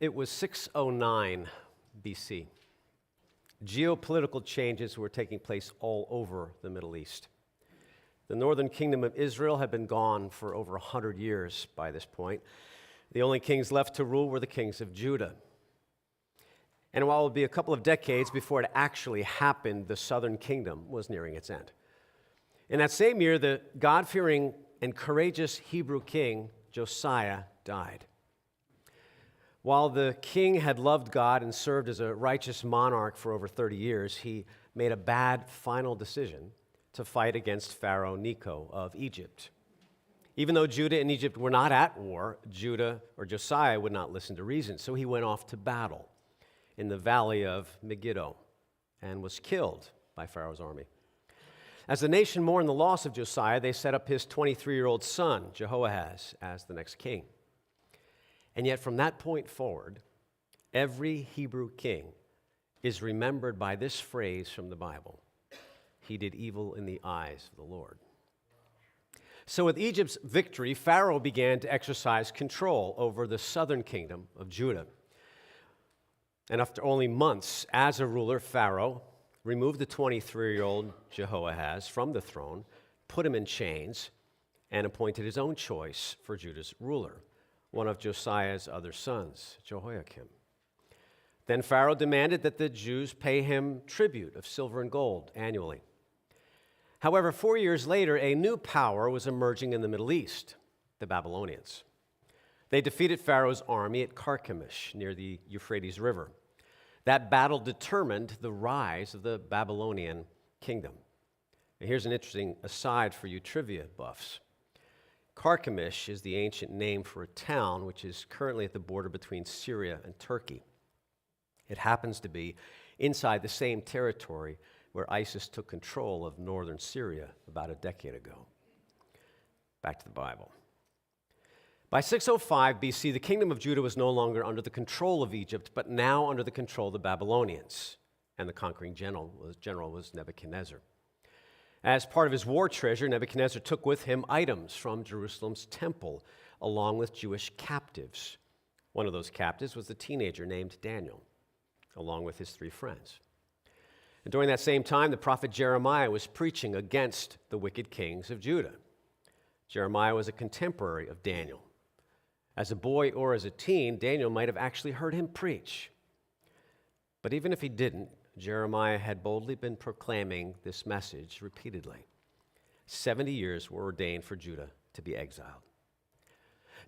It was 609 BC. Geopolitical changes were taking place all over the Middle East. The northern kingdom of Israel had been gone for over 100 years by this point. The only kings left to rule were the kings of Judah. And while it would be a couple of decades before it actually happened, the southern kingdom was nearing its end. In that same year, the God-fearing and courageous Hebrew king, Josiah, died. While the king had loved God and served as a righteous monarch for over 30 years, he made a bad final decision to fight against Pharaoh Necho of Egypt. Even though Judah and Egypt were not at war, Josiah would not listen to reason, so he went off to battle in the valley of Megiddo and was killed by Pharaoh's army. As the nation mourned the loss of Josiah, they set up his 23-year-old son, Jehoahaz, as the next king. And yet from that point forward, every Hebrew king is remembered by this phrase from the Bible: he did evil in the eyes of the Lord. So with Egypt's victory, Pharaoh began to exercise control over the southern kingdom of Judah. And after only months as a ruler, Pharaoh removed the 23-year-old Jehoahaz from the throne, put him in chains, and appointed his own choice for Judah's ruler, one of Josiah's other sons, Jehoiakim. Then Pharaoh demanded that the Jews pay him tribute of silver and gold annually. However, 4 years later, a new power was emerging in the Middle East, the Babylonians. They defeated Pharaoh's army at Carchemish near the Euphrates River. That battle determined the rise of the Babylonian kingdom. And here's an interesting aside for you trivia buffs. Carchemish is the ancient name for a town which is currently at the border between Syria and Turkey. It happens to be inside the same territory where ISIS took control of northern Syria about a decade ago. Back to the Bible. By 605 BC, the kingdom of Judah was no longer under the control of Egypt, but now under the control of the Babylonians, and the conquering general was Nebuchadnezzar. As part of his war treasure, Nebuchadnezzar took with him items from Jerusalem's temple, along with Jewish captives. One of those captives was the teenager named Daniel, along with his 3 friends. And during that same time, the prophet Jeremiah was preaching against the wicked kings of Judah. Jeremiah was a contemporary of Daniel. As a boy or as a teen, Daniel might have actually heard him preach. But even if he didn't, Jeremiah had boldly been proclaiming this message repeatedly. 70 years were ordained for Judah to be exiled.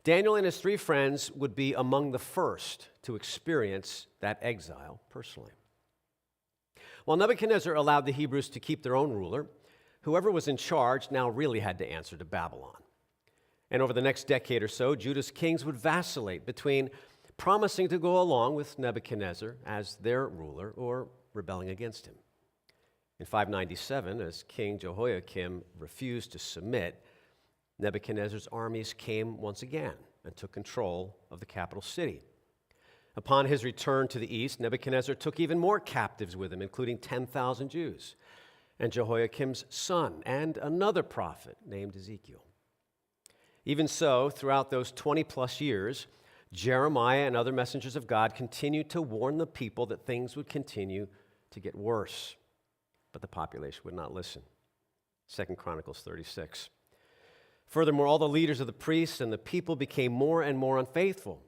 Daniel and his 3 friends would be among the first to experience that exile personally. While Nebuchadnezzar allowed the Hebrews to keep their own ruler, whoever was in charge now really had to answer to Babylon. And over the next decade or so, Judah's kings would vacillate between promising to go along with Nebuchadnezzar as their ruler or rebelling against him. In 597, as King Jehoiakim refused to submit, Nebuchadnezzar's armies came once again and took control of the capital city. Upon his return to the east, Nebuchadnezzar took even more captives with him, including 10,000 Jews, and Jehoiakim's son, and another prophet named Ezekiel. Even so, throughout those 20-plus years, Jeremiah and other messengers of God continued to warn the people that things would continue to get worse. But the population would not listen. 2 Chronicles 36. Furthermore, all the leaders of the priests and the people became more and more unfaithful,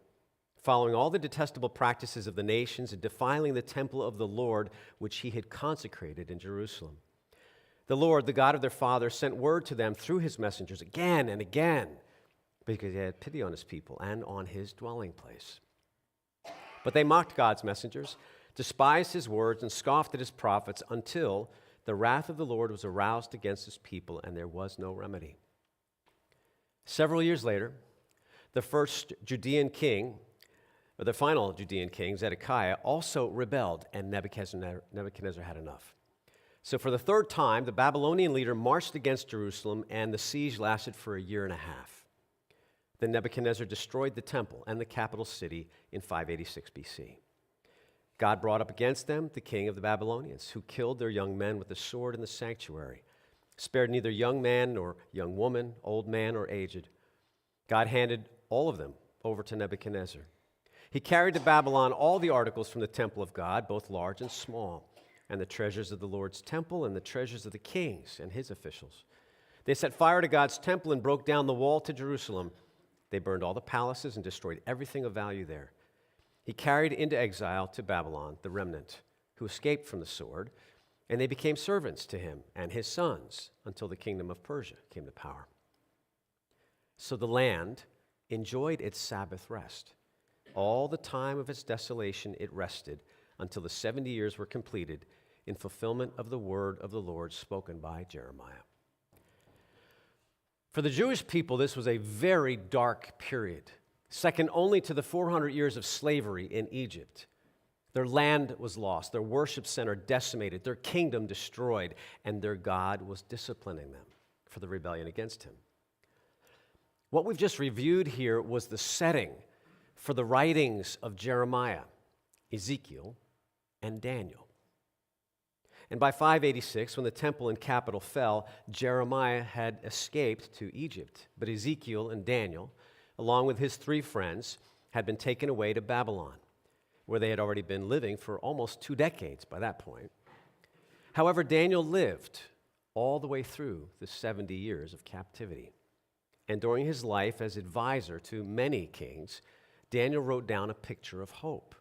following all the detestable practices of the nations and defiling the temple of the Lord, which he had consecrated in Jerusalem. The Lord, the God of their fathers, sent word to them through his messengers again and again, because he had pity on his people and on his dwelling place. But they mocked God's messengers, despised his words, and scoffed at his prophets until the wrath of the Lord was aroused against his people, and there was no remedy. Several years later, the final Judean king, Zedekiah, also rebelled, and Nebuchadnezzar had enough. So for the 3rd time, the Babylonian leader marched against Jerusalem, and the siege lasted for a year and a half. Then Nebuchadnezzar destroyed the temple and the capital city in 586 BC. God brought up against them the king of the Babylonians, who killed their young men with the sword in the sanctuary, spared neither young man nor young woman, old man or aged. God handed all of them over to Nebuchadnezzar. He carried to Babylon all the articles from the temple of God, both large and small, and the treasures of the Lord's temple and the treasures of the kings and his officials. They set fire to God's temple and broke down the wall to Jerusalem. They burned all the palaces and destroyed everything of value there. He carried into exile to Babylon the remnant who escaped from the sword, and they became servants to him and his sons until the kingdom of Persia came to power. So the land enjoyed its Sabbath rest. All the time of its desolation it rested until the 70 years were completed in fulfillment of the word of the Lord spoken by Jeremiah. For the Jewish people, this was a very dark period, second only to the 400 years of slavery in Egypt. Their land was lost, their worship center decimated, their kingdom destroyed, and their God was disciplining them for the rebellion against him. What we've just reviewed here was the setting for the writings of Jeremiah, Ezekiel, and Daniel. And by 586, when the temple and capital fell, Jeremiah had escaped to Egypt, but Ezekiel and Daniel, along with his 3 friends, had been taken away to Babylon, where they had already been living for almost 2 decades by that point. However, Daniel lived all the way through the 70 years of captivity. And during his life as advisor to many kings, Daniel wrote down a picture of hope.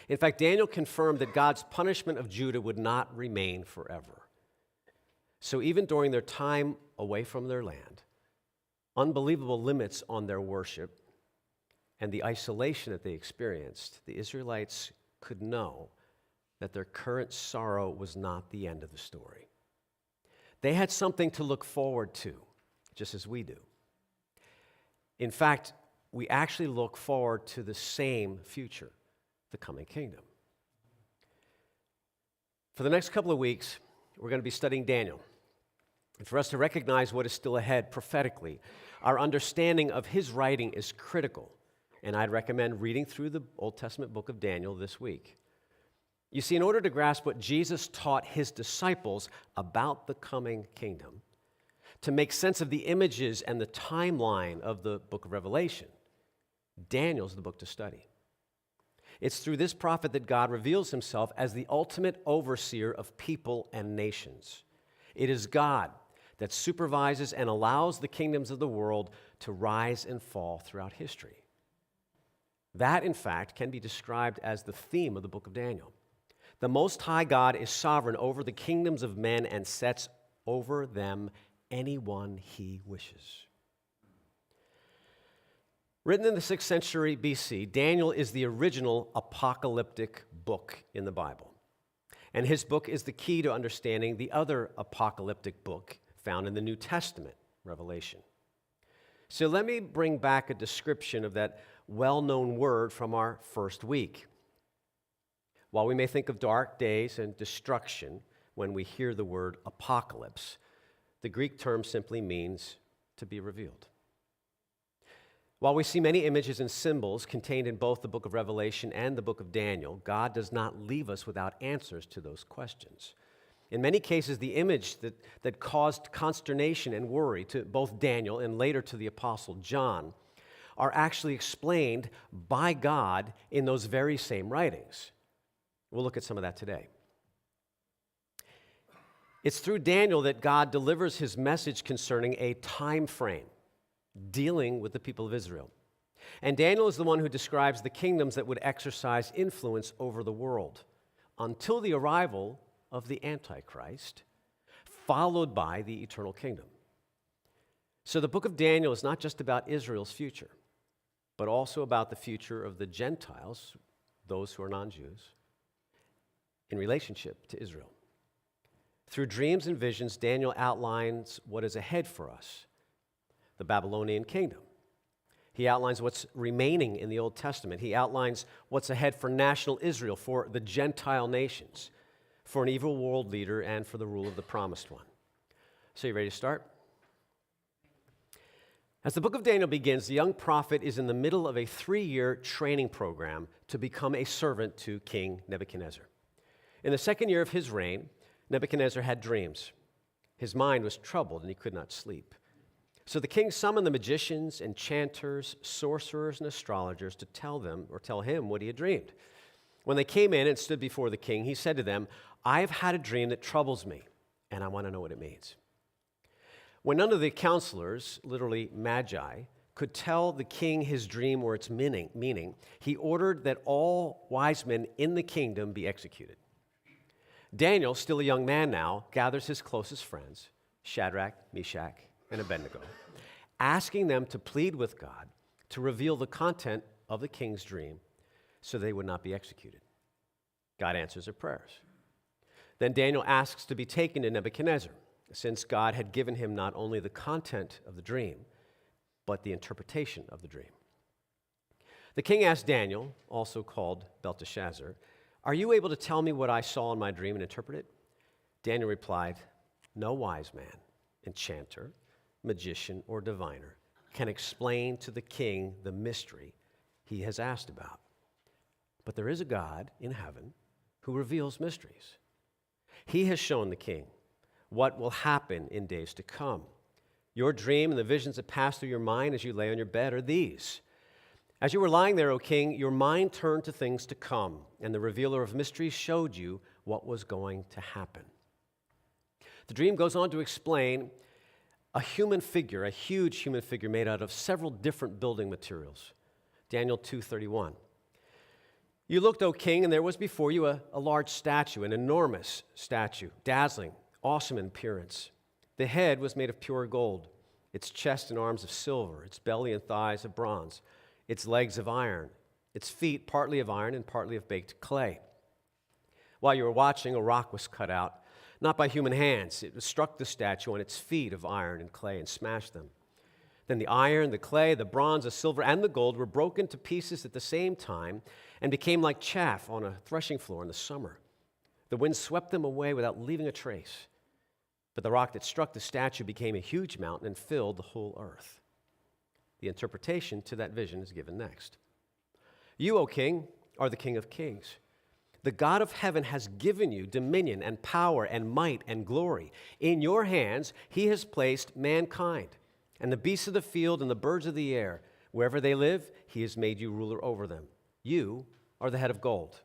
In fact, Daniel confirmed that God's punishment of Judah would not remain forever. So even during their time away from their land, unbelievable limits on their worship, and the isolation that they experienced, the Israelites could know that their current sorrow was not the end of the story. They had something to look forward to, just as we do. In fact, we actually look forward to the same future, the coming kingdom. For the next couple of weeks, we're going to be studying Daniel. And for us to recognize what is still ahead prophetically, our understanding of his writing is critical. And I'd recommend reading through the Old Testament book of Daniel this week. You see, in order to grasp what Jesus taught his disciples about the coming kingdom, to make sense of the images and the timeline of the book of Revelation, Daniel's the book to study. It's through this prophet that God reveals himself as the ultimate overseer of people and nations. It is God that supervises and allows the kingdoms of the world to rise and fall throughout history. That, in fact, can be described as the theme of the book of Daniel. The Most High God is sovereign over the kingdoms of men and sets over them anyone he wishes. Written in the 6th century BC, Daniel is the original apocalyptic book in the Bible. And his book is the key to understanding the other apocalyptic book found in the New Testament, Revelation. So let me bring back a description of that well-known word from our first week. While we may think of dark days and destruction when we hear the word apocalypse, the Greek term simply means to be revealed. While we see many images and symbols contained in both the book of Revelation and the book of Daniel, God does not leave us without answers to those questions. In many cases, the image that caused consternation and worry to both Daniel and later to the Apostle John are actually explained by God in those very same writings. We'll look at some of that today. It's through Daniel that God delivers his message concerning a time frame dealing with the people of Israel. And Daniel is the one who describes the kingdoms that would exercise influence over the world until the arrival of the Antichrist, followed by the eternal kingdom. So the book of Daniel is not just about Israel's future, but also about the future of the Gentiles, those who are non-Jews, in relationship to Israel. Through dreams and visions, Daniel outlines what is ahead for us, the Babylonian kingdom. He outlines what's remaining in the Old Testament. He outlines what's ahead for national Israel, for the Gentile nations, for an evil world leader, and for the rule of the promised one. So you ready to start? As the book of Daniel begins, the young prophet is in the middle of a 3-year training program to become a servant to King Nebuchadnezzar. In the 2nd year of his reign, Nebuchadnezzar had dreams. His mind was troubled and he could not sleep. So the king summoned the magicians, enchanters, sorcerers, and astrologers to tell him what he had dreamed. When they came in and stood before the king, he said to them, "I have had a dream that troubles me, and I want to know what it means." When none of the counselors, literally magi, could tell the king his dream or its meaning, he ordered that all wise men in the kingdom be executed. Daniel, still a young man now, gathers his closest friends, Shadrach, Meshach, and Abednego, asking them to plead with God to reveal the content of the king's dream so they would not be executed. God answers their prayers. Then Daniel asks to be taken to Nebuchadnezzar, since God had given him not only the content of the dream, but the interpretation of the dream. The king asked Daniel, also called Belteshazzar, "Are you able to tell me what I saw in my dream and interpret it?" Daniel replied, "No wise man, enchanter, magician, or diviner can explain to the king the mystery he has asked about. But there is a God in heaven who reveals mysteries. He has shown the king what will happen in days to come. Your dream and the visions that pass through your mind as you lay on your bed are these. As you were lying there, O king, your mind turned to things to come, and the revealer of mysteries showed you what was going to happen." The dream goes on to explain a human figure, a huge human figure made out of several different building materials. Daniel 2:31. "You looked, O king, and there was before you a large statue, an enormous statue, dazzling, awesome in appearance. The head was made of pure gold, its chest and arms of silver, its belly and thighs of bronze, its legs of iron, its feet partly of iron and partly of baked clay. While you were watching, a rock was cut out, not by human hands. It struck the statue on its feet of iron and clay and smashed them. Then the iron, the clay, the bronze, the silver, and the gold were broken to pieces at the same time and became like chaff on a threshing floor in the summer. The wind swept them away without leaving a trace. But the rock that struck the statue became a huge mountain and filled the whole earth." The interpretation to that vision is given next. "You, O king, are the King of kings. The God of heaven has given you dominion and power and might and glory. In your hands he has placed mankind and the beasts of the field and the birds of the air. Wherever they live, he has made you ruler over them. You are the head of gold.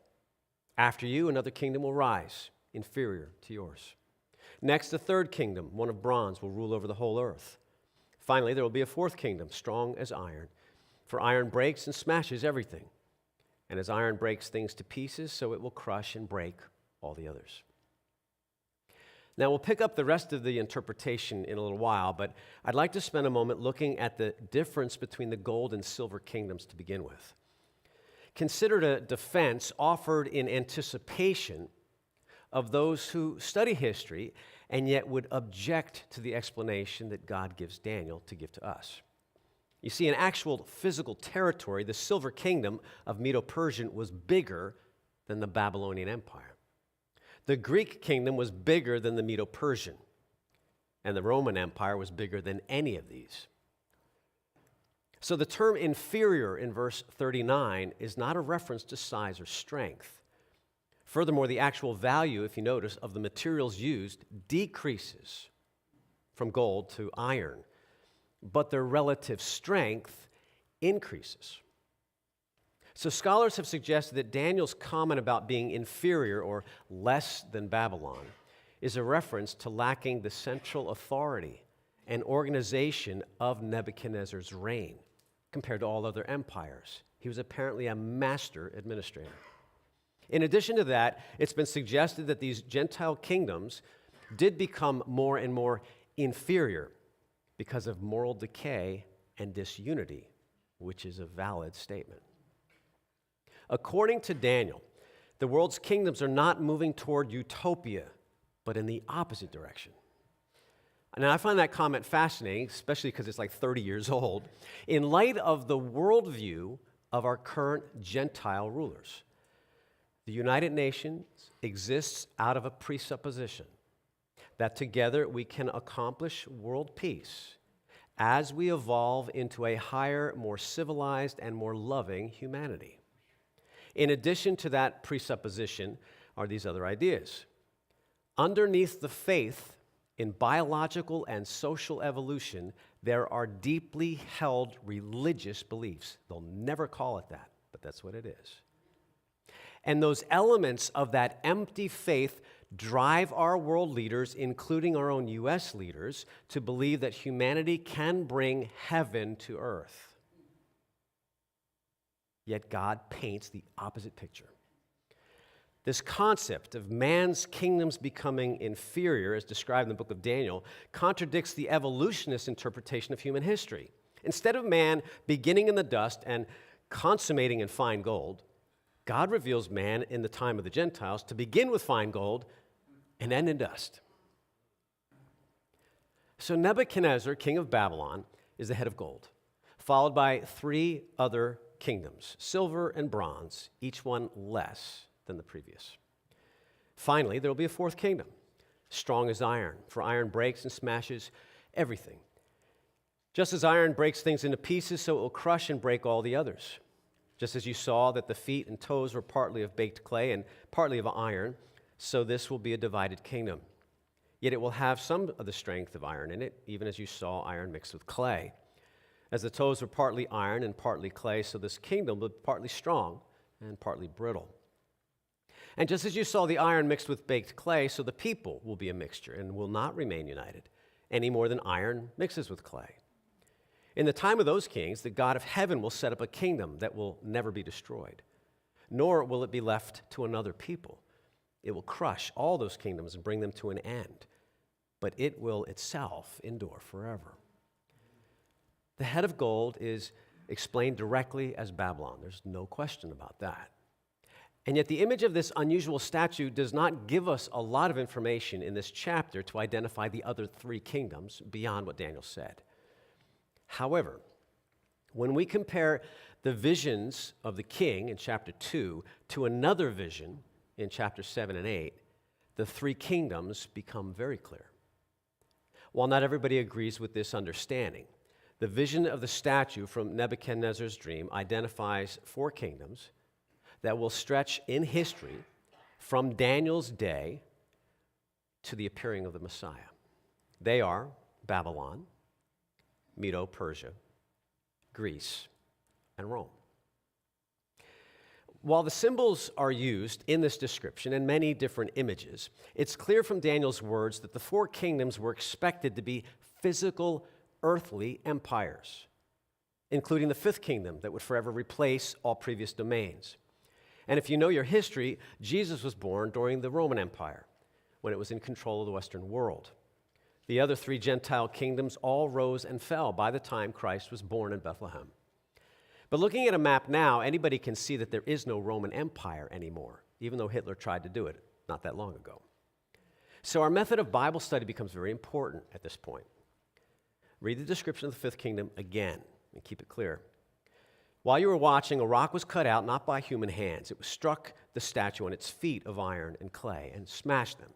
After you, another kingdom will rise, inferior to yours. Next, a third kingdom, one of bronze, will rule over the whole earth. Finally, there will be a fourth kingdom, strong as iron, for iron breaks and smashes everything. And as iron breaks things to pieces, so it will crush and break all the others." Now, we'll pick up the rest of the interpretation in a little while, but I'd like to spend a moment looking at the difference between the gold and silver kingdoms to begin with. Considered a defense offered in anticipation of those who study history and yet would object to the explanation that God gives Daniel to give to us. You see, in actual physical territory, the silver kingdom of Medo-Persian was bigger than the Babylonian Empire. The Greek kingdom was bigger than the Medo-Persian, and the Roman Empire was bigger than any of these. So the term inferior in verse 39 is not a reference to size or strength. Furthermore, the actual value, if you notice, of the materials used decreases from gold to iron, but their relative strength increases. So scholars have suggested that Daniel's comment about being inferior or less than Babylon is a reference to lacking the central authority and organization of Nebuchadnezzar's reign compared to all other empires. He was apparently a master administrator. In addition to that, it's been suggested that these Gentile kingdoms did become more and more inferior because of moral decay and disunity, which is a valid statement. According to Daniel, the world's kingdoms are not moving toward utopia, but in the opposite direction. Now, I find that comment fascinating, especially because it's like 30 years old, in light of the worldview of our current Gentile rulers. The United Nations exists out of a presupposition that together we can accomplish world peace as we evolve into a higher, more civilized, and more loving humanity. In addition to that presupposition are these other ideas. Underneath the faith in biological and social evolution, there are deeply held religious beliefs. They'll never call it that, but that's what it is. And those elements of that empty faith drive our world leaders, including our own U.S. leaders, to believe that humanity can bring heaven to earth. Yet God paints the opposite picture. This concept of man's kingdoms becoming inferior, as described in the book of Daniel, contradicts the evolutionist interpretation of human history. Instead of man beginning in the dust and consummating in fine gold, God reveals man in the time of the Gentiles to begin with fine gold and end in dust. So Nebuchadnezzar, king of Babylon, is the head of gold, followed by 3 other kingdoms, silver and bronze, each one less than the previous. Finally, there will be a 4th kingdom, strong as iron, for iron breaks and smashes everything. Just as iron breaks things into pieces, so it will crush and break all the others. Just as you saw that the feet and toes were partly of baked clay and partly of iron, so this will be a divided kingdom. Yet it will have some of the strength of iron in it, even as you saw iron mixed with clay. As the toes were partly iron and partly clay, so this kingdom will be partly strong and partly brittle. And just as you saw the iron mixed with baked clay, so the people will be a mixture and will not remain united, any more than iron mixes with clay. In the time of those kings, the God of heaven will set up a kingdom that will never be destroyed, nor will it be left to another people. It will crush all those kingdoms and bring them to an end, but it will itself endure forever. The head of gold is explained directly as Babylon. There's no question about that. And yet the image of this unusual statue does not give us a lot of information in this chapter to identify the other 3 kingdoms beyond what Daniel said. However, when we compare the visions of the king in chapter 2 to another vision in chapter 7 and 8, the 3 kingdoms become very clear. While not everybody agrees with this understanding, the vision of the statue from Nebuchadnezzar's dream identifies 4 kingdoms that will stretch in history from Daniel's day to the appearing of the Messiah. They are Babylon, Medo-Persia, Greece, and Rome. While the symbols are used in this description in many different images, it's clear from Daniel's words that the 4 kingdoms were expected to be physical, earthly empires, including the 5th kingdom that would forever replace all previous domains. And if you know your history, Jesus was born during the Roman Empire, when it was in control of the Western world. The other 3 Gentile kingdoms all rose and fell by the time Christ was born in Bethlehem. But looking at a map now, anybody can see that there is no Roman Empire anymore, even though Hitler tried to do it not that long ago. So our method of Bible study becomes very important at this point. Read the description of the 5th kingdom again and keep it clear. While you were watching, a rock was cut out, not by human hands. It was struck the statue on its feet of iron and clay and smashed them.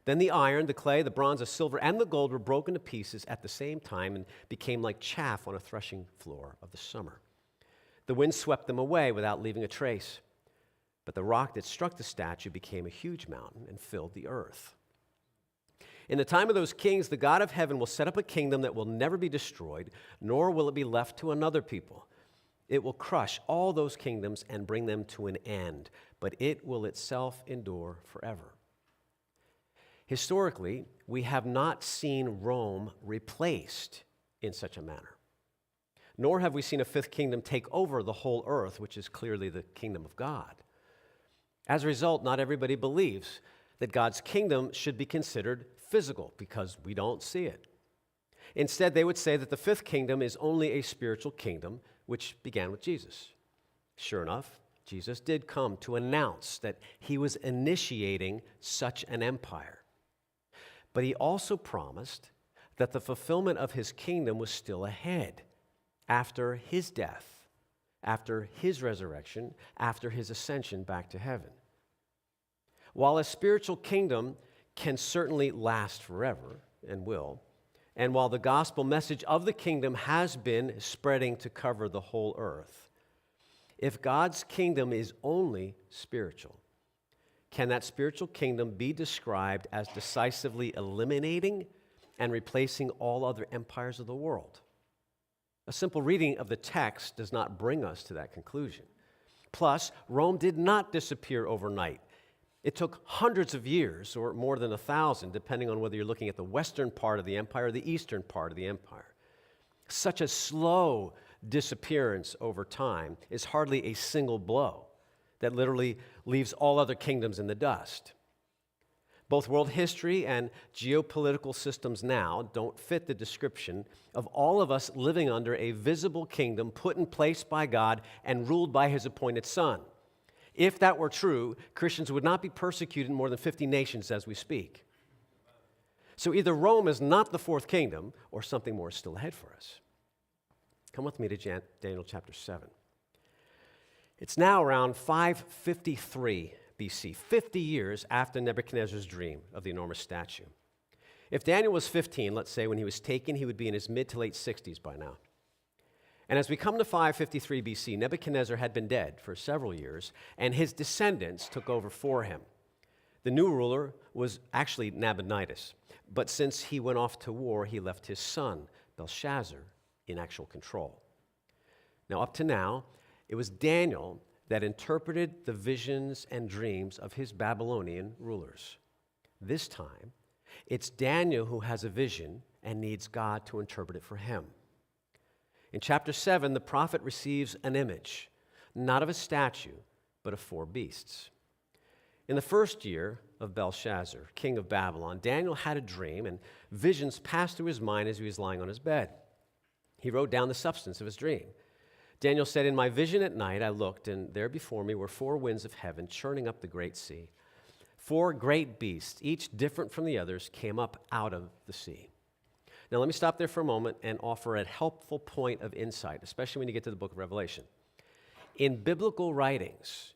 Then the iron, the clay, the bronze, the silver, and the gold were broken to pieces at the same time and became like chaff on a threshing floor of the summer. The wind swept them away without leaving a trace. But the rock that struck the statue became a huge mountain and filled the earth. In the time of those kings, the God of heaven will set up a kingdom that will never be destroyed, nor will it be left to another people. It will crush all those kingdoms and bring them to an end, but it will itself endure forever. Historically, we have not seen Rome replaced in such a manner, nor have we seen a 5th kingdom take over the whole earth, which is clearly the kingdom of God. As a result, not everybody believes that God's kingdom should be considered physical because we don't see it. Instead, they would say that the 5th kingdom is only a spiritual kingdom, which began with Jesus. Sure enough, Jesus did come to announce that he was initiating such an empire. But he also promised that the fulfillment of his kingdom was still ahead after his death, after his resurrection, after his ascension back to heaven. While a spiritual kingdom can certainly last forever and will, and while the gospel message of the kingdom has been spreading to cover the whole earth, if God's kingdom is only spiritual, can that spiritual kingdom be described as decisively eliminating and replacing all other empires of the world. A simple reading of the text does not bring us to that conclusion. Plus, Rome did not disappear overnight. It took hundreds of years, or more than 1,000, depending on whether you're looking at the western part of the empire or the eastern part of the empire. Such a slow disappearance over time is hardly a single blow that literally leaves all other kingdoms in the dust. Both world history and geopolitical systems now don't fit the description of all of us living under a visible kingdom put in place by God and ruled by his appointed Son. If that were true, Christians would not be persecuted in more than 50 nations as we speak. So either Rome is not the fourth kingdom, or something more is still ahead for us. Come with me to Daniel chapter 7. It's now around 553 BC, 50 years after Nebuchadnezzar's dream of the enormous statue. If Daniel was 15, let's say, when he was taken, he would be in his mid to late 60s by now. And as we come to 553 BC, Nebuchadnezzar had been dead for several years, and his descendants took over for him. The new ruler was actually Nabonidus, but since he went off to war, he left his son, Belshazzar, in actual control. Now, up to now, it was Daniel that interpreted the visions and dreams of his Babylonian rulers. This time, it's Daniel who has a vision and needs God to interpret it for him. In chapter 7, the prophet receives an image, not of a statue, but of 4 beasts. In the first year of Belshazzar, king of Babylon, Daniel had a dream, and visions passed through his mind as he was lying on his bed. He wrote down the substance of his dream. Daniel said, "In my vision at night I looked, and there before me were 4 winds of heaven churning up the great sea. 4 great beasts, each different from the others, came up out of the sea." Now let me stop there for a moment and offer a helpful point of insight, especially when you get to the book of Revelation. In biblical writings,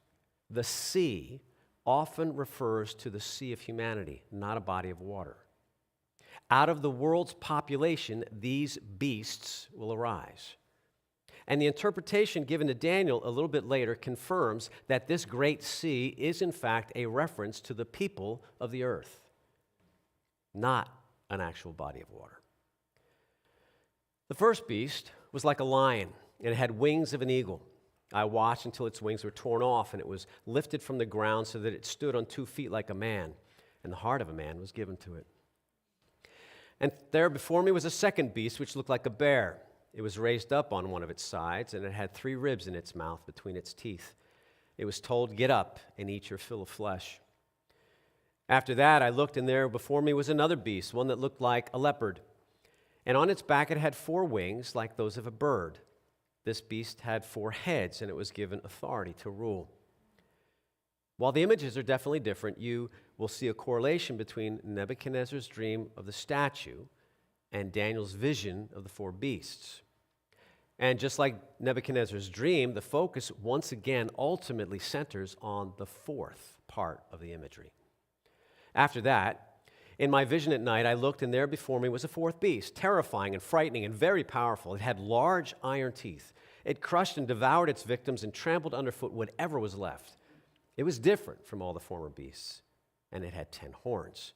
the sea often refers to the sea of humanity, not a body of water. Out of the world's population, these beasts will arise. And the interpretation given to Daniel a little bit later confirms that this great sea is in fact a reference to the people of the earth, not an actual body of water. The first beast was like a lion, and it had wings of an eagle. I watched until its wings were torn off, and it was lifted from the ground so that it stood on 2 feet like a man, and the heart of a man was given to it. And there before me was a second beast, which looked like a bear. It was raised up on one of its sides, and it had 3 ribs in its mouth between its teeth. It was told, "Get up and eat your fill of flesh." After that, I looked, and there before me was another beast, one that looked like a leopard. And on its back it had 4 wings like those of a bird. This beast had 4 heads, and it was given authority to rule. While the images are definitely different, you will see a correlation between Nebuchadnezzar's dream of the statue and Daniel's vision of the 4 beasts. And just like Nebuchadnezzar's dream, the focus once again ultimately centers on the 4th part of the imagery. After that, in my vision at night, I looked, and there before me was a 4th beast, terrifying and frightening and very powerful. It had large iron teeth. It crushed and devoured its victims and trampled underfoot whatever was left. It was different from all the former beasts, and it had 10 horns.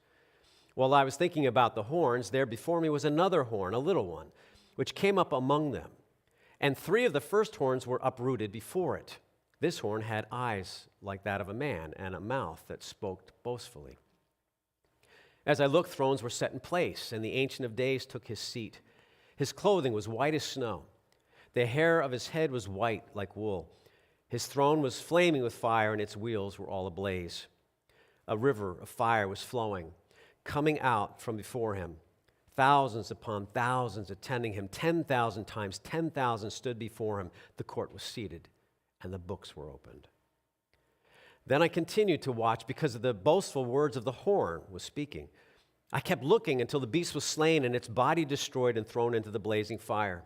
While I was thinking about the horns, there before me was another horn, a little one, which came up among them. And 3 of the first horns were uprooted before it. This horn had eyes like that of a man and a mouth that spoke boastfully. As I looked, thrones were set in place, and the Ancient of Days took his seat. His clothing was white as snow. The hair of his head was white like wool. His throne was flaming with fire, and its wheels were all ablaze. A river of fire was flowing, coming out from before him. Thousands upon thousands attending him. 10,000 times 10,000 stood before him. The court was seated, and the books were opened. Then I continued to watch because of the boastful words of the horn was speaking. I kept looking until the beast was slain and its body destroyed and thrown into the blazing fire.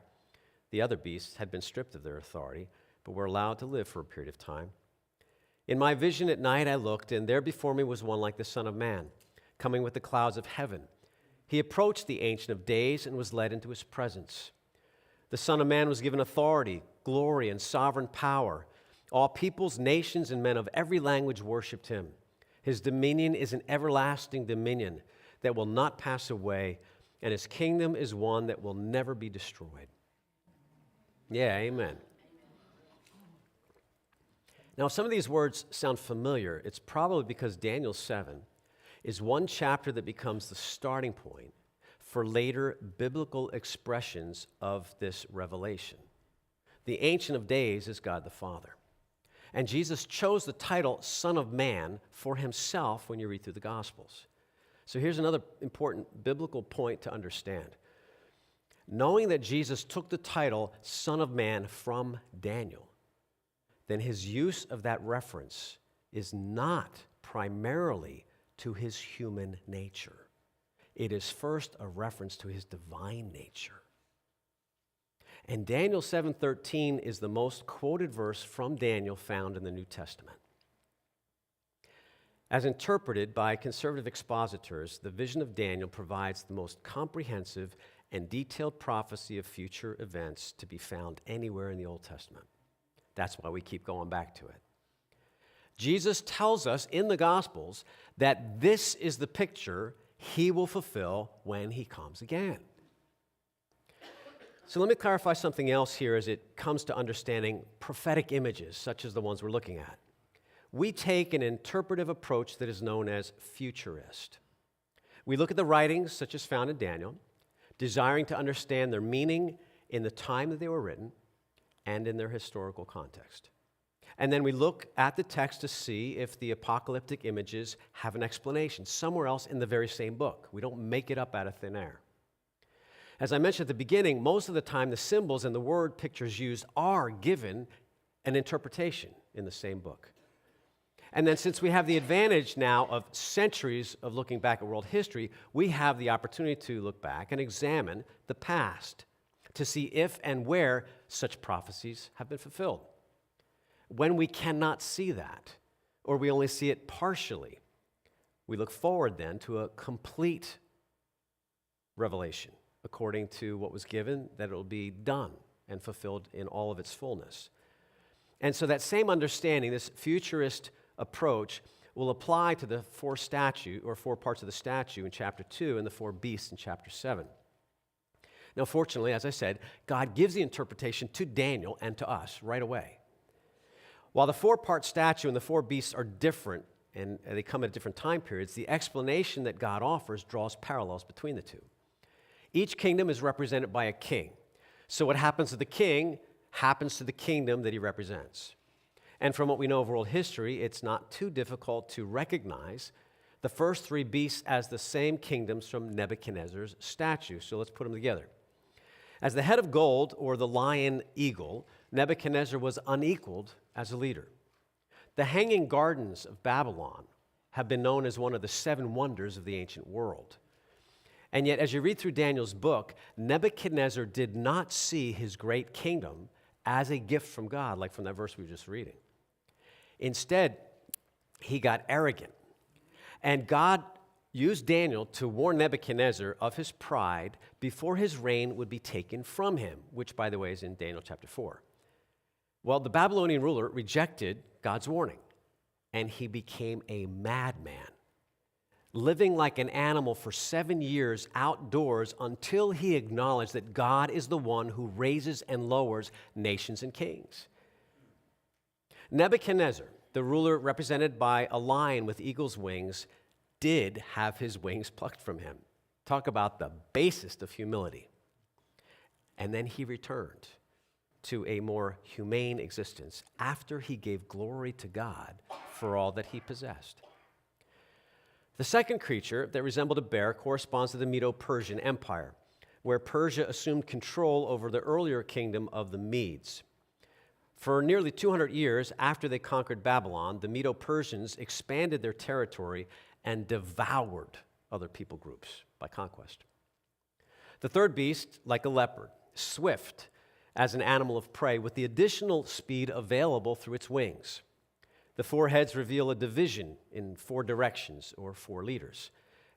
The other beasts had been stripped of their authority, but were allowed to live for a period of time. In my vision at night I looked, and there before me was one like the Son of Man, coming with the clouds of heaven. He approached the Ancient of Days and was led into his presence. The Son of Man was given authority, glory, and sovereign power. All peoples, nations, and men of every language worshipped him. His dominion is an everlasting dominion that will not pass away, and his kingdom is one that will never be destroyed. Yeah, amen. Now, if some of these words sound familiar, it's probably because Daniel 7 is one chapter that becomes the starting point for later biblical expressions of this revelation. The Ancient of Days is God the Father. And Jesus chose the title Son of Man for himself when you read through the Gospels. So here's another important biblical point to understand. Knowing that Jesus took the title Son of Man from Daniel, then his use of that reference is not primarily to his human nature. It is first a reference to his divine nature. And Daniel 7:13 is the most quoted verse from Daniel found in the New Testament. As interpreted by conservative expositors, the vision of Daniel provides the most comprehensive and detailed prophecy of future events to be found anywhere in the Old Testament. That's why we keep going back to it. Jesus tells us in the Gospels that this is the picture he will fulfill when he comes again. So let me clarify something else here as it comes to understanding prophetic images, such as the ones we're looking at. We take an interpretive approach that is known as futurist. We look at the writings, such as found in Daniel, desiring to understand their meaning in the time that they were written and in their historical context. And then we look at the text to see if the apocalyptic images have an explanation somewhere else in the very same book. We don't make it up out of thin air. As I mentioned at the beginning, most of the time the symbols and the word pictures used are given an interpretation in the same book. And then since we have the advantage now of centuries of looking back at world history, we have the opportunity to look back and examine the past to see if and where such prophecies have been fulfilled. When we cannot see that, or we only see it partially, we look forward then to a complete revelation according to what was given, that it will be done and fulfilled in all of its fullness. And so that same understanding, this futurist approach, will apply to the four parts of the statue in chapter 2 and the four beasts in chapter 7. Now, fortunately, as I said, God gives the interpretation to Daniel and to us right away. While the four-part statue and the four beasts are different and they come at different time periods, the explanation that God offers draws parallels between the two. Each kingdom is represented by a king. So what happens to the king happens to the kingdom that he represents. And from what we know of world history, it's not too difficult to recognize the first three beasts as the same kingdoms from Nebuchadnezzar's statue. So let's put them together. As the head of gold, or the lion eagle, Nebuchadnezzar was unequaled as a leader. The Hanging Gardens of Babylon have been known as one of the seven wonders of the ancient world. And yet, as you read through Daniel's book, Nebuchadnezzar did not see his great kingdom as a gift from God, like from that verse we were just reading. Instead, he got arrogant. And God used Daniel to warn Nebuchadnezzar of his pride before his reign would be taken from him, which, by the way, is in Daniel chapter 4. Well, the Babylonian ruler rejected God's warning, and he became a madman, living like an animal for 7 years outdoors until he acknowledged that God is the one who raises and lowers nations and kings. Nebuchadnezzar, the ruler represented by a lion with eagle's wings, did have his wings plucked from him. Talk about the basest of humility. And then he returned to a more humane existence after he gave glory to God for all that he possessed. The second creature that resembled a bear corresponds to the Medo-Persian Empire, where Persia assumed control over the earlier kingdom of the Medes. For nearly 200 years after they conquered Babylon, the Medo-Persians expanded their territory and devoured other people groups by conquest. The third beast, like a leopard, swift as an animal of prey with the additional speed available through its wings. The four heads reveal a division in four directions, or four leaders.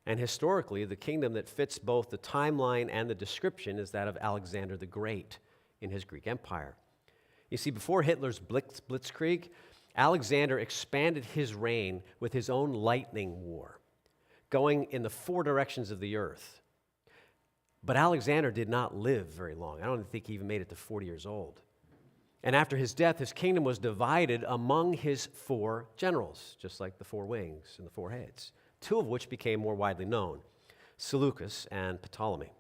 And historically, the kingdom that fits both the timeline and the description is that of Alexander the Great in his Greek Empire. You see, before Hitler's blitzkrieg, Alexander expanded his reign with his own lightning war, going in the four directions of the earth. But Alexander did not live very long. I don't think he even made it to 40 years old. And after his death, his kingdom was divided among his 4 generals, just like the 4 wings and the 4 heads, 2 of which became more widely known, Seleucus and Ptolemy.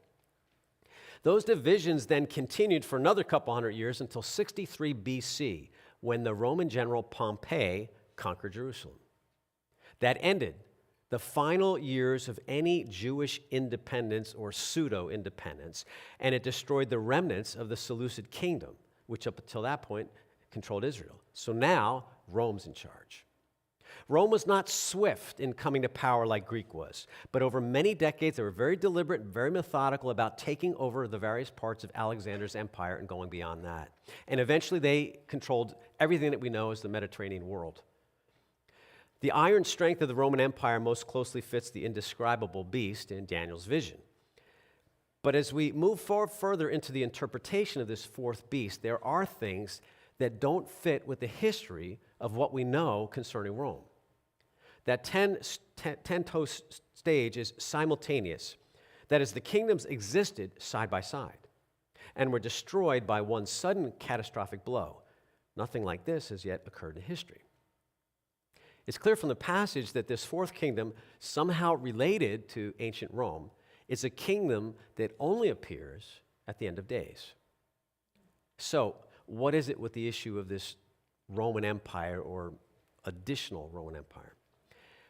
Those divisions then continued for another couple hundred years until 63 BC, when the Roman general Pompey conquered Jerusalem. That ended the final years of any Jewish independence or pseudo-independence, and it destroyed the remnants of the Seleucid kingdom, which up until that point controlled Israel. So now, Rome's in charge. Rome was not swift in coming to power like Greece was, but over many decades, they were very deliberate and very methodical about taking over the various parts of Alexander's empire and going beyond that. And eventually, they controlled everything that we know as the Mediterranean world. The iron strength of the Roman Empire most closely fits the indescribable beast in Daniel's vision. But as we move forward further into the interpretation of this 4th beast, there are things that don't fit with the history of what we know concerning Rome. That 10-toe stage is simultaneous. That is, the kingdoms existed side by side and were destroyed by one sudden catastrophic blow. Nothing like this has yet occurred in history. It's clear from the passage that this 4th kingdom, somehow related to ancient Rome, is a kingdom that only appears at the end of days. So, what is it with the issue of this Roman Empire or additional Roman Empire?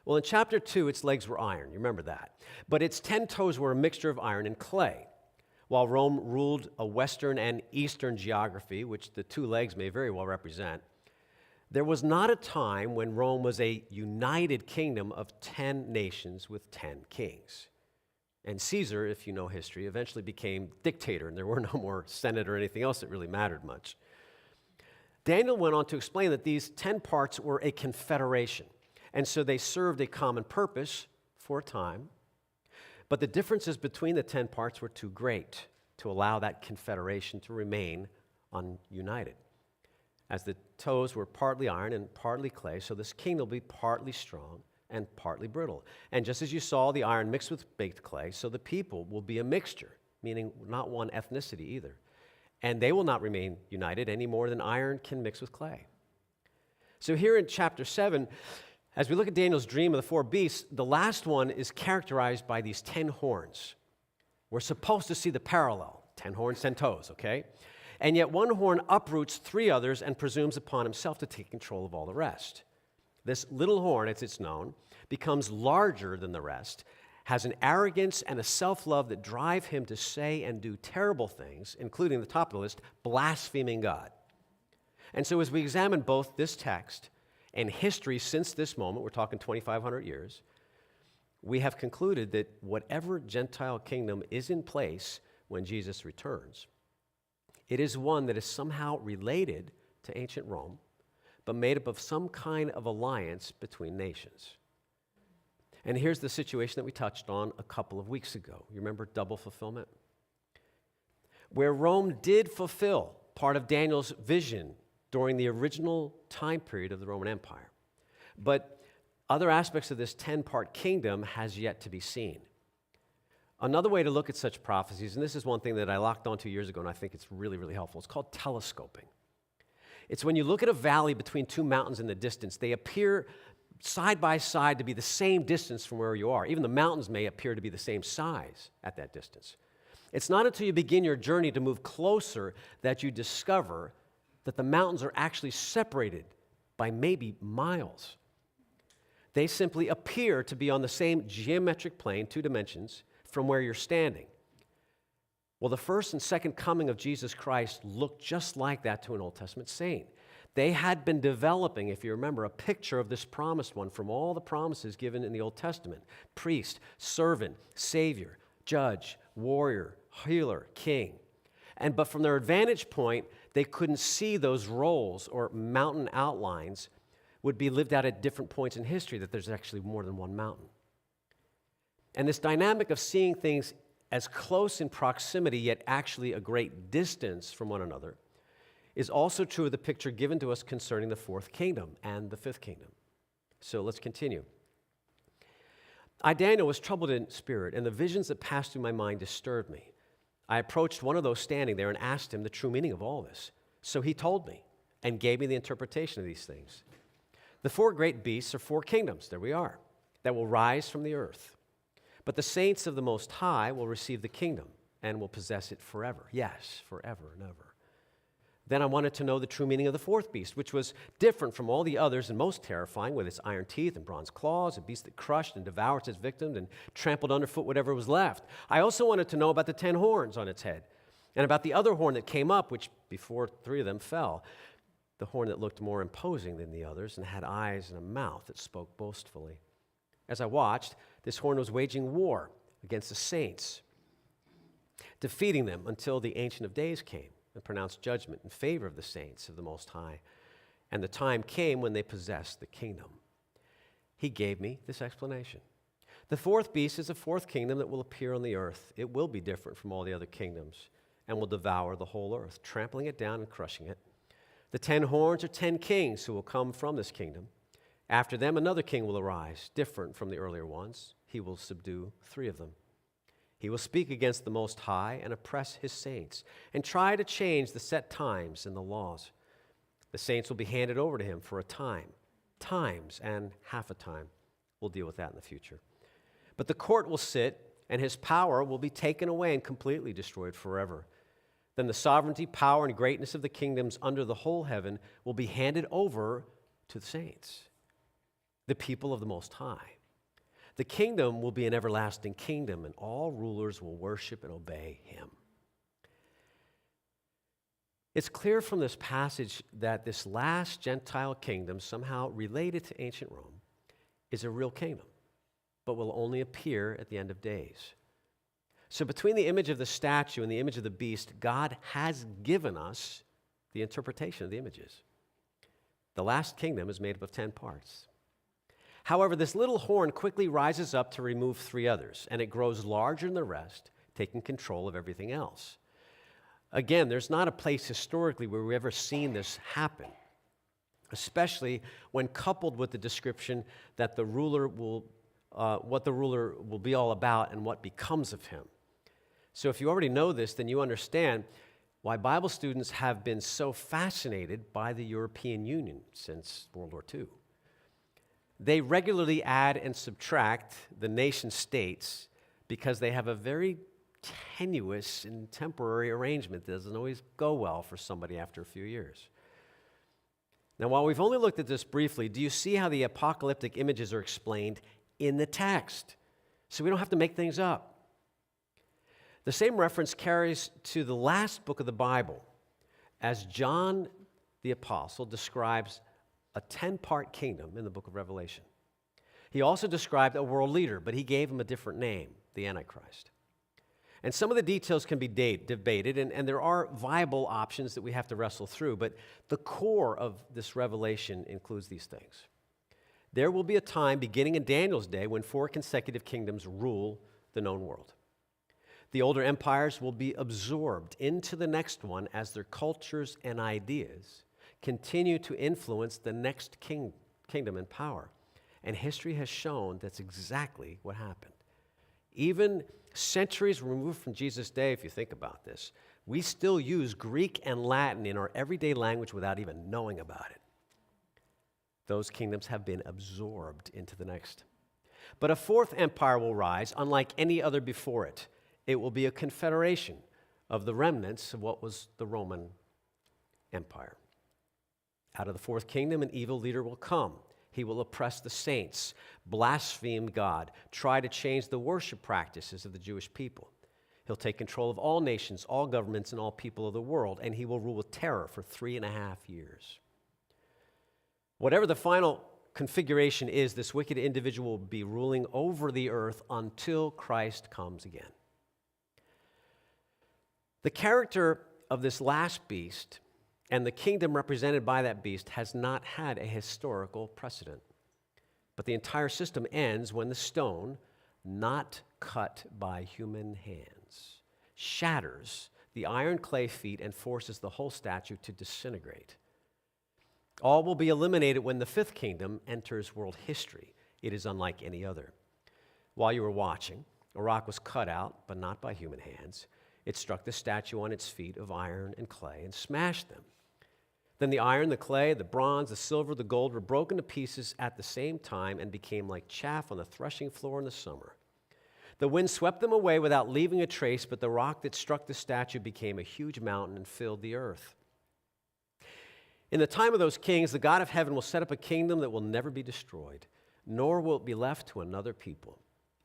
Well, in chapter 2, its legs were iron. You remember that. But its 10 toes were a mixture of iron and clay. While Rome ruled a western and eastern geography, which the 2 legs may very well represent, there was not a time when Rome was a united kingdom of 10 nations with 10 kings. And Caesar, if you know history, eventually became dictator, and there were no more senate or anything else that really mattered much. Daniel went on to explain that these 10 parts were a confederation, and so they served a common purpose for a time, but the differences between the 10 parts were too great to allow that confederation to remain ununited. As the toes were partly iron and partly clay, so this kingdom will be partly strong and partly brittle. And just as you saw the iron mixed with baked clay, so the people will be a mixture, meaning not one ethnicity either. And they will not remain united any more than iron can mix with clay. So here in chapter 7, as we look at Daniel's dream of the 4 beasts, the last one is characterized by these 10 horns. We're supposed to see the parallel, 10 horns, 10 toes, okay? And yet one horn uproots 3 others and presumes upon himself to take control of all the rest. This little horn, as it's known, becomes larger than the rest, has an arrogance and a self-love that drive him to say and do terrible things, including the top of the list, blaspheming God. And so as we examine both this text and history since this moment, we're talking 2,500 years, we have concluded that whatever Gentile kingdom is in place when Jesus returns, it is one that is somehow related to ancient Rome, but made up of some kind of alliance between nations. And here's the situation that we touched on a couple of weeks ago. You remember double fulfillment? Where Rome did fulfill part of Daniel's vision during the original time period of the Roman Empire. But other aspects of this 10-part kingdom has yet to be seen. Another way to look at such prophecies, and this is one thing that I locked on 2 years ago, and I think it's really, really helpful. It's called telescoping. It's when you look at a valley between 2 mountains in the distance, they appear side by side to be the same distance from where you are. Even the mountains may appear to be the same size at that distance. It's not until you begin your journey to move closer that you discover that the mountains are actually separated by maybe miles. They simply appear to be on the same geometric plane, 2 dimensions, from where you're standing. Well, the first and second coming of Jesus Christ looked just like that to an Old Testament saint. They had been developing, if you remember, a picture of this promised one from all the promises given in the Old Testament. Priest, servant, savior, judge, warrior, healer, king. But from their vantage point, they couldn't see those roles or mountain outlines would be lived out at different points in history, that there's actually more than one mountain. And this dynamic of seeing things as close in proximity, yet actually a great distance from one another, is also true of the picture given to us concerning the 4th kingdom and the 5th kingdom. So let's continue. I, Daniel, was troubled in spirit, and the visions that passed through my mind disturbed me. I approached one of those standing there and asked him the true meaning of all this. So he told me and gave me the interpretation of these things. The four great beasts are four kingdoms, there we are, that will rise from the earth. But the saints of the Most High will receive the kingdom and will possess it forever. Yes, forever and ever. Then I wanted to know the true meaning of the fourth beast, which was different from all the others and most terrifying, with its iron teeth and bronze claws, a beast that crushed and devoured its victims and trampled underfoot whatever was left. I also wanted to know about the 10 horns on its head and about the other horn that came up, which before 3 of them fell, the horn that looked more imposing than the others and had eyes and a mouth that spoke boastfully. As I watched, this horn was waging war against the saints, defeating them until the Ancient of Days came and pronounced judgment in favor of the saints of the Most High. And the time came when they possessed the kingdom. He gave me this explanation. The fourth beast is a fourth kingdom that will appear on the earth. It will be different from all the other kingdoms and will devour the whole earth, trampling it down and crushing it. The 10 horns are 10 kings who will come from this kingdom. After them, another king will arise, different from the earlier ones. He will subdue 3 of them. He will speak against the Most High and oppress his saints and try to change the set times and the laws. The saints will be handed over to him for a time, times and half a time. We'll deal with that in the future. But the court will sit, and his power will be taken away and completely destroyed forever. Then the sovereignty, power, and greatness of the kingdoms under the whole heaven will be handed over to the saints, the people of the Most High. The kingdom will be an everlasting kingdom, and all rulers will worship and obey him. It's clear from this passage that this last Gentile kingdom, somehow related to ancient Rome, is a real kingdom, but will only appear at the end of days. So between the image of the statue and the image of the beast, God has given us the interpretation of the images. The last kingdom is made up of 10 parts. However, this little horn quickly rises up to remove 3 others, and it grows larger than the rest, taking control of everything else. Again, there's not a place historically where we've ever seen this happen, especially when coupled with the description that the ruler will, what the ruler will be all about and what becomes of him. So if you already know this, then you understand why Bible students have been so fascinated by the European Union since World War II. They regularly add and subtract the nation states because they have a very tenuous and temporary arrangement that doesn't always go well for somebody after a few years. Now, while we've only looked at this briefly, do you see how the apocalyptic images are explained in the text? So we don't have to make things up. The same reference carries to the last book of the Bible, as John the Apostle describes a 10-part kingdom in the book of Revelation. He also described a world leader, but he gave him a different name, the Antichrist. And some of the details can be debated, and there are viable options that we have to wrestle through, but the core of this revelation includes these things. There will be a time beginning in Daniel's day when 4 consecutive kingdoms rule the known world. The older empires will be absorbed into the next one as their cultures and ideas continue to influence the next kingdom in power. And history has shown that's exactly what happened. Even centuries removed from Jesus' day, if you think about this, we still use Greek and Latin in our everyday language without even knowing about it. Those kingdoms have been absorbed into the next. But a 4th empire will rise, unlike any other before it. It will be a confederation of the remnants of what was the Roman Empire. Out of the 4th kingdom, an evil leader will come. He will oppress the saints, blaspheme God, try to change the worship practices of the Jewish people. He'll take control of all nations, all governments, and all people of the world, and he will rule with terror for 3.5 years. Whatever the final configuration is, this wicked individual will be ruling over the earth until Christ comes again. The character of this last beast and the kingdom represented by that beast has not had a historical precedent. But the entire system ends when the stone, not cut by human hands, shatters the iron clay feet and forces the whole statue to disintegrate. All will be eliminated when the 5th kingdom enters world history. It is unlike any other. While you were watching, a rock was cut out, but not by human hands. It struck the statue on its feet of iron and clay and smashed them. Then the iron, the clay, the bronze, the silver, the gold were broken to pieces at the same time and became like chaff on the threshing floor in the summer. The wind swept them away without leaving a trace, but the rock that struck the statue became a huge mountain and filled the earth. In the time of those kings, the God of heaven will set up a kingdom that will never be destroyed, nor will it be left to another people.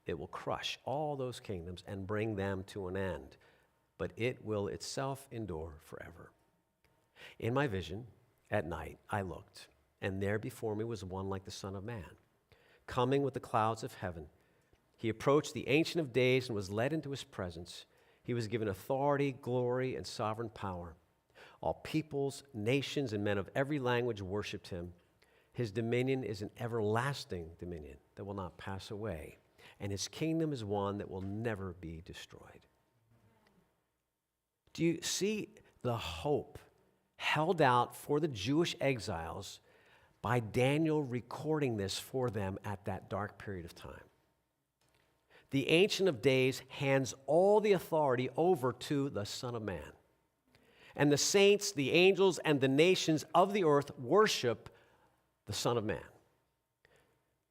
It will crush all those kingdoms and bring them to an end, but it will itself endure forever. In my vision, at night, I looked, and there before me was one like the Son of Man, coming with the clouds of heaven. He approached the Ancient of Days and was led into his presence. He was given authority, glory, and sovereign power. All peoples, nations, and men of every language worshiped him. His dominion is an everlasting dominion that will not pass away, and his kingdom is one that will never be destroyed. Do you see the hope held out for the Jewish exiles by Daniel recording this for them at that dark period of time? The Ancient of Days hands all the authority over to the Son of Man. And the saints, the angels, and the nations of the earth worship the Son of Man.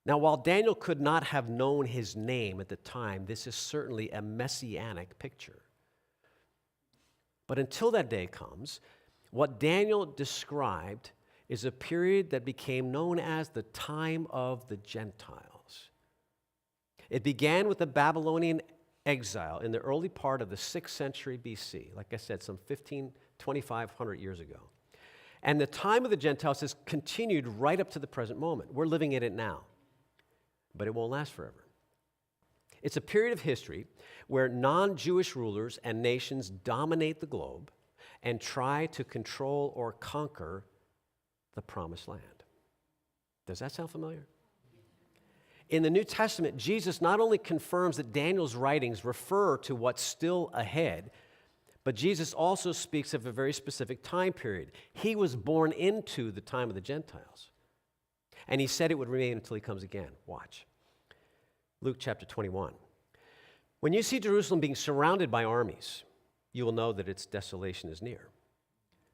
Now, while Daniel could not have known his name at the time, this is certainly a messianic picture. But until that day comes, what Daniel described is a period that became known as the time of the Gentiles. It began with the Babylonian exile in the early part of the 6th century BC, like I said, some 2,500 years ago. And the time of the Gentiles has continued right up to the present moment. We're living in it now, but it won't last forever. It's a period of history where non-Jewish rulers and nations dominate the globe and try to control or conquer the promised land. Does that sound familiar? In the New Testament, Jesus not only confirms that Daniel's writings refer to what's still ahead, but Jesus also speaks of a very specific time period. He was born into the time of the Gentiles, and he said it would remain until he comes again. Watch. Luke chapter 21. When you see Jerusalem being surrounded by armies, you will know that its desolation is near.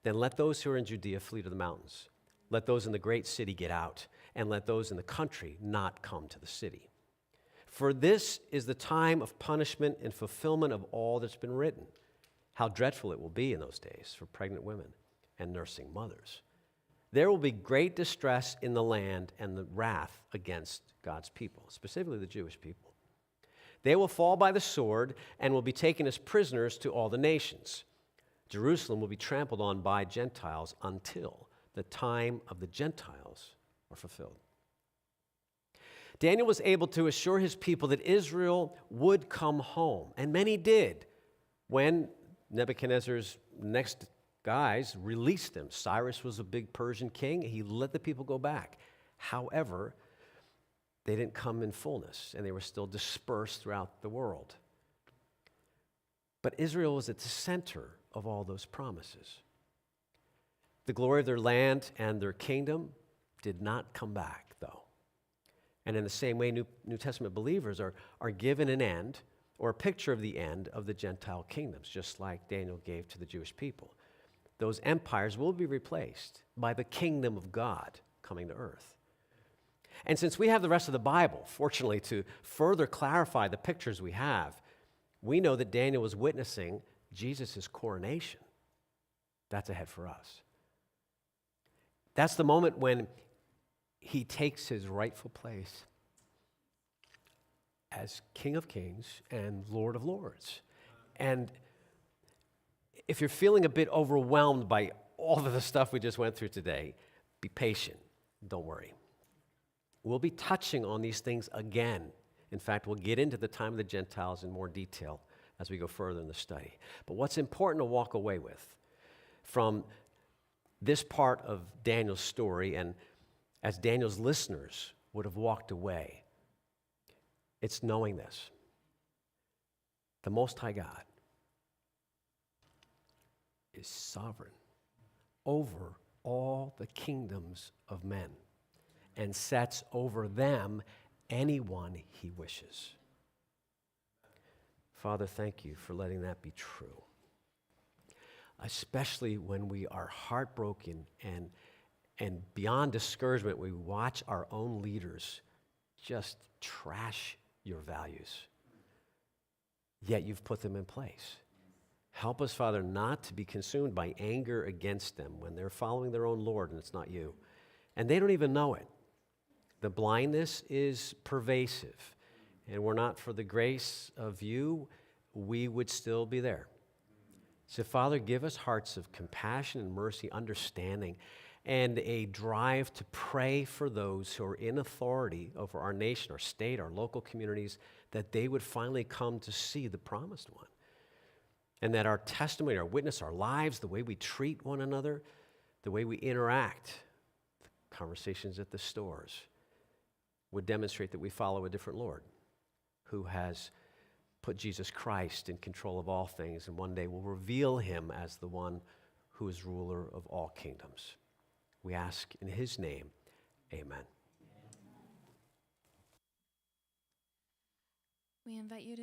Then let those who are in Judea flee to the mountains. Let those in the great city get out, and let those in the country not come to the city. For this is the time of punishment and fulfillment of all that's been written. How dreadful it will be in those days for pregnant women and nursing mothers. There will be great distress in the land and the wrath against God's people, specifically the Jewish people. They will fall by the sword and will be taken as prisoners to all the nations. Jerusalem will be trampled on by Gentiles until the time of the Gentiles are fulfilled. Daniel was able to assure his people that Israel would come home, and many did when Nebuchadnezzar's next guys released them. Cyrus was a big Persian king. He let the people go back. However, they didn't come in fullness, and they were still dispersed throughout the world. But Israel was at the center of all those promises. The glory of their land and their kingdom did not come back, though. And in the same way, New Testament believers are given an end or a picture of the end of the Gentile kingdoms, just like Daniel gave to the Jewish people. Those empires will be replaced by the kingdom of God coming to earth. And since we have the rest of the Bible, fortunately, to further clarify the pictures we have, we know that Daniel was witnessing Jesus' coronation. That's ahead for us. That's the moment when he takes his rightful place as King of Kings and Lord of Lords. And if you're feeling a bit overwhelmed by all of the stuff we just went through today, be patient. Don't worry. We'll be touching on these things again. In fact, we'll get into the time of the Gentiles in more detail as we go further in the study. But what's important to walk away with from this part of Daniel's story, and as Daniel's listeners would have walked away, it's knowing this. The Most High God is sovereign over all the kingdoms of men and sets over them anyone he wishes. Father, thank you for letting that be true. Especially when we are heartbroken and beyond discouragement, we watch our own leaders just trash your values. Yet you've put them in place. Help us, Father, not to be consumed by anger against them when they're following their own Lord and it's not you. And they don't even know it. The blindness is pervasive. And were not for the grace of you, we would still be there. So, Father, give us hearts of compassion and mercy, understanding, and a drive to pray for those who are in authority over our nation, our state, our local communities, that they would finally come to see the promised one. And that our testimony, our witness, our lives, the way we treat one another, the way we interact, the conversations at the stores, would demonstrate that we follow a different Lord who has put Jesus Christ in control of all things and one day will reveal him as the one who is ruler of all kingdoms. We ask in his name, amen. We invite you to